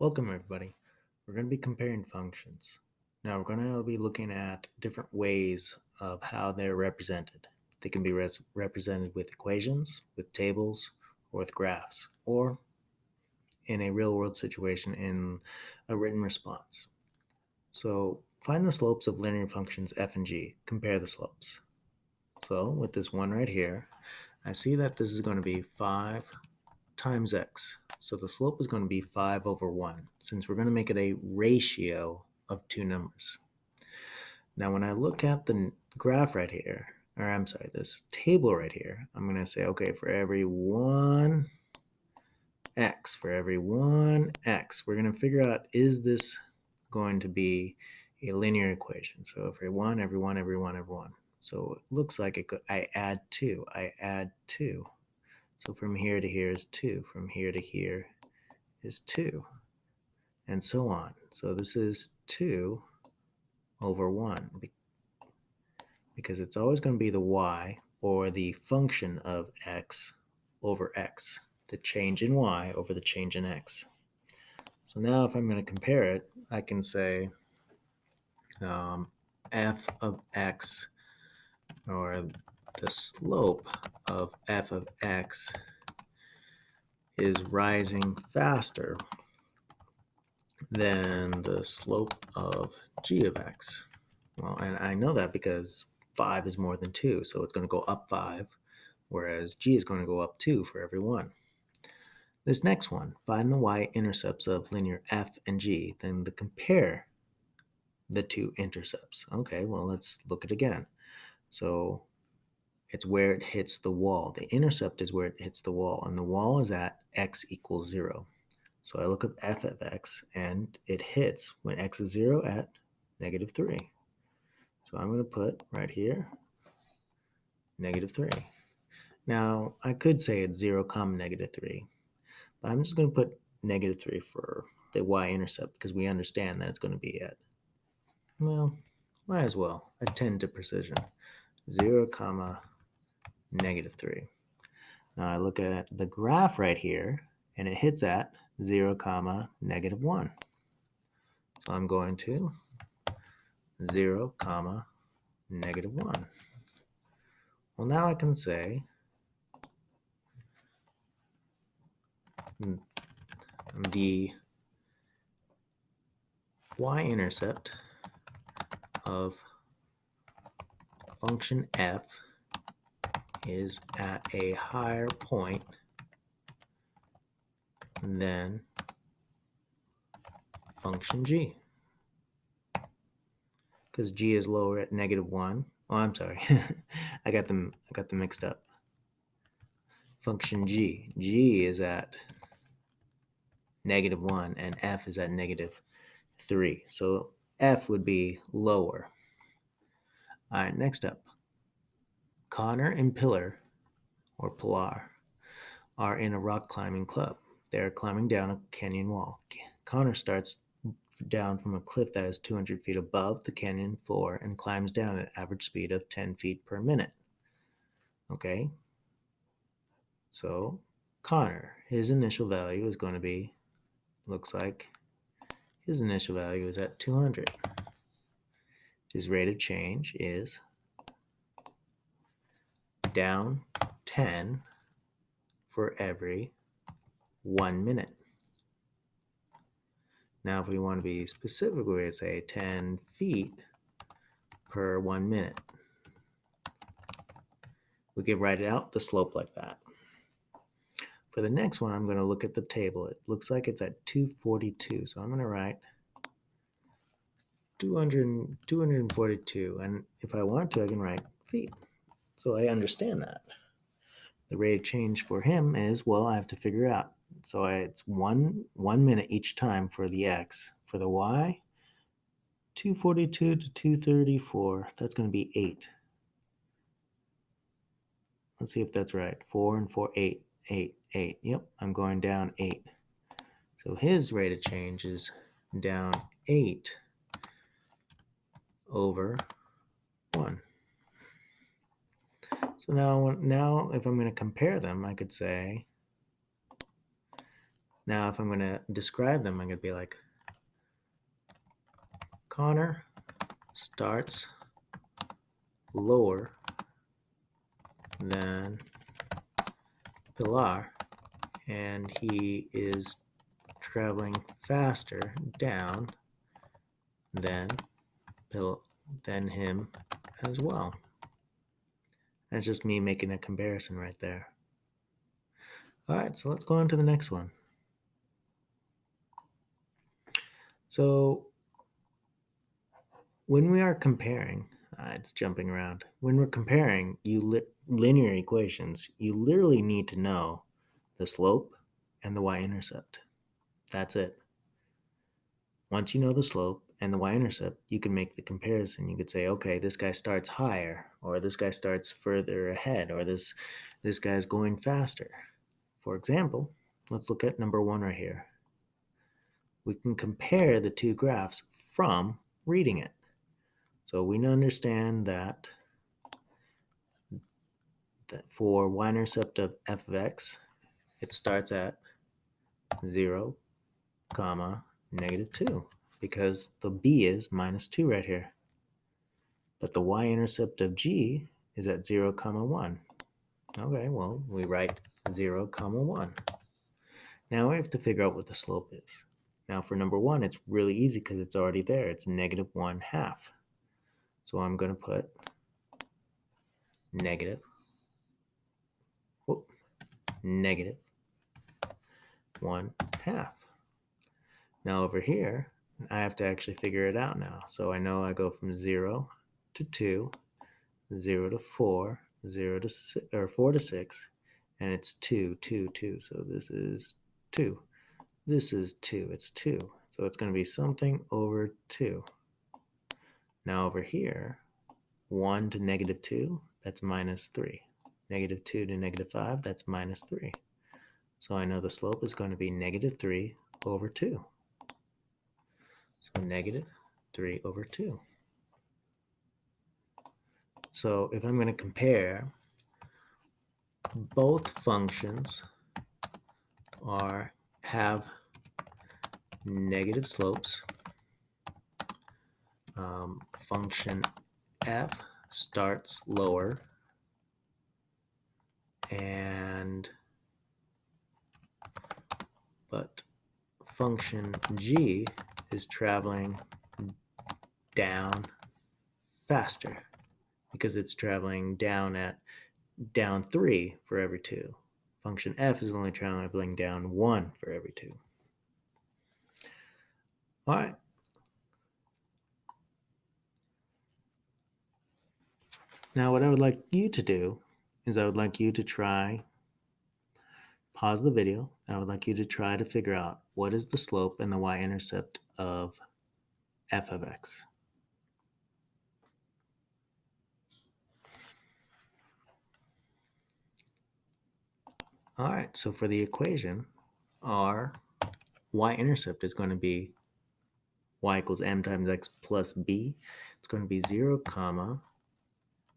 Welcome everybody. We're going to be comparing functions. Now we're going to be looking at different ways of how they're represented. They can be represented with equations, with tables, or with graphs, or in a real world situation in a written response. So find the slopes of linear functions f and g. Compare the slopes. So with this one right here, I see that this is going to be 5 times x. So the slope is going to be 5 over 1, since we're going to make it a ratio of two numbers. Now, when I look at the graph right here, or I'm sorry, this table right here, I'm going to say, okay, for every one x, we're going to figure out, is this going to be a linear equation? So every one, every one, every one, every one. So it looks like I add 2, I add 2. So from here to here is 2. From here to here is 2. And so on. So this is 2 over 1. Because it's always going to be the y, or the function of x, over x. The change in y over the change in x. So now if I'm going to compare it, I can say f of x, or the slope of f of x, is rising faster than the slope of g of x. Well, and I know that because 5 is more than 2, so it's going to go up 5, whereas g is going to go up 2 for every 1. This next one, find the y-intercepts of linear f and g, then compare the two intercepts. Okay, well, let's look at it again. So it's where it hits the wall. The intercept is where it hits the wall, and the wall is at x equals 0. So I look up f of x, and it hits when x is 0 at negative 3. So I'm going to put right here, negative 3. Now, I could say it's 0 comma negative 3, but I'm just going to put negative 3 for the y-intercept because we understand that it's going to be at, well, might as well, a 10 to precision, 0 comma negative 3. Now I look at the graph right here, and it hits at 0 comma negative 1. So I'm going to 0 comma negative 1. Well, now I can say the y-intercept of function f is at a higher point than function g, because g is lower at negative 1. Oh, I'm sorry. I got them mixed up. Function g is at negative 1 and f is at negative 3. So f would be lower. All right, next up. Connor and Pilar, or Pilar, are in a rock climbing club. They are climbing down a canyon wall. Connor starts down from a cliff that is 200 feet above the canyon floor and climbs down at an average speed of 10 feet per minute. Okay, so Connor, his initial value is going to be, looks like his initial value is at 200. His rate of change is down 10 for every 1 minute. Now, if we want to be specific, we would say 10 feet per 1 minute. We could write it out the slope like that. For the next one, I'm going to look at the table. It looks like it's at 242. So I'm going to write 242. And if I want to, I can write feet. So I understand that. The rate of change for him is, well, I have to figure out. So it's 1 minute each time for the x. For the y, 242 to 234, that's going to be 8. Let's see if that's right. 4 and 4, 8, 8, 8. Yep, I'm going down 8. So his rate of change is down 8 over 1. So now if I'm going to compare them, I could say Now, if I'm going to describe them, I'm going to be like, Connor starts lower than Pilar, and he is traveling faster down than him as well. That's just me making a comparison right there. All right, so let's go on to the next one. So when we are comparing, it's jumping around. When we're comparing linear equations, you literally need to know the slope and the y-intercept. That's it. Once you know the slope and the y-intercept, you can make the comparison. You could say, okay, this guy starts higher, or this guy starts further ahead, or this guy's going faster. For example, let's look at number 1 right here. We can compare the two graphs from reading it. So we understand that for y-intercept of f of x, it starts at 0, comma, -2, because the b is -2 right here. But the y-intercept of g is at 0, comma 1. Okay, well, we write 0, comma 1. Now we have to figure out what the slope is. Now for number 1, it's really easy because it's already there. It's -1/2. So I'm going to put negative 1/2. Now over here, I have to actually figure it out now. So I know I go from 0 to 2, 0 to 4, 0 to 6, or 4 to 6, and it's 2, 2, 2. So this is 2. This is 2. It's 2. So it's going to be something over 2. Now over here, 1 to -2, that's -3. -2 to -5, that's -3. So I know the slope is going to be -3 over 2. So -3 over 2. So if I'm going to compare, both functions have negative slopes. Function f starts lower, but function g is traveling down faster because it's traveling down 3 for every 2. Function f is only traveling down 1 for every 2. All right. Now what I would like you to do is I would like you to pause the video, and I would like you to try to figure out what is the slope and the y-intercept of f of x. All right, so for the equation, our y-intercept is going to be y equals m times x plus b. It's going to be 0, comma,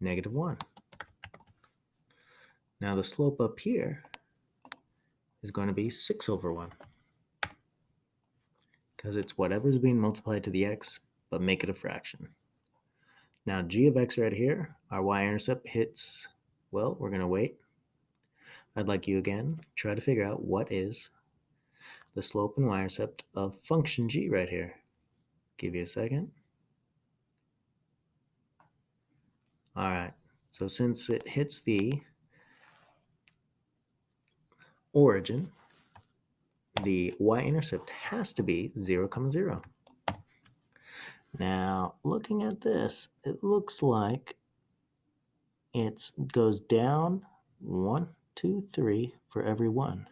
-1. Now the slope up here is going to be 6 over 1 because it's whatever's being multiplied to the x, but make it a fraction. Now g of x right here, our y-intercept hits, well, we're going to wait. I'd like you again try to figure out what is the slope and y-intercept of function g right here. Give you a second. All right, so since it hits the origin, the y-intercept has to be 0, 0. Now, looking at this, it looks like it goes down 1, 2, 3 for every 1.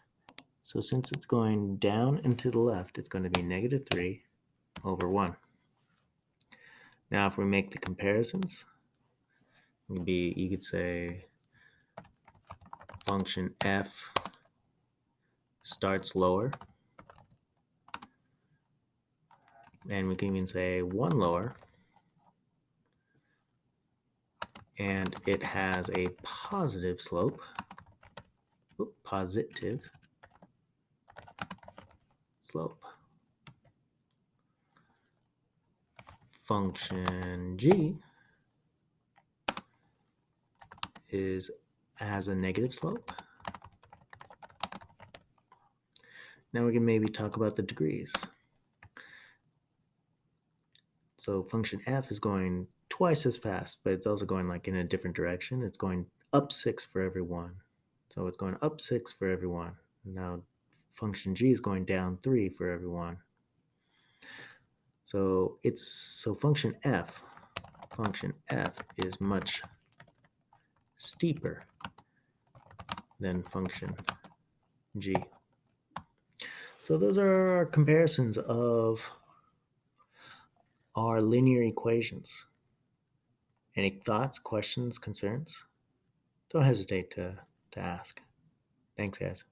So since it's going down and to the left, it's going to be -3 over 1. Now, if we make the comparisons, you could say function f starts lower, and we can even say 1 lower, and it has a positive slope, positive slope. Function g has a negative slope. Now we can maybe talk about the degrees. So function f is going twice as fast, but it's also going like in a different direction. It's going up 6 for every 1. So it's going up 6 for every 1. Now function g is going down 3 for every 1. So function f is much steeper than function g. So those are our comparisons of our linear equations. Any thoughts, questions, concerns? Don't hesitate to ask. Thanks, guys.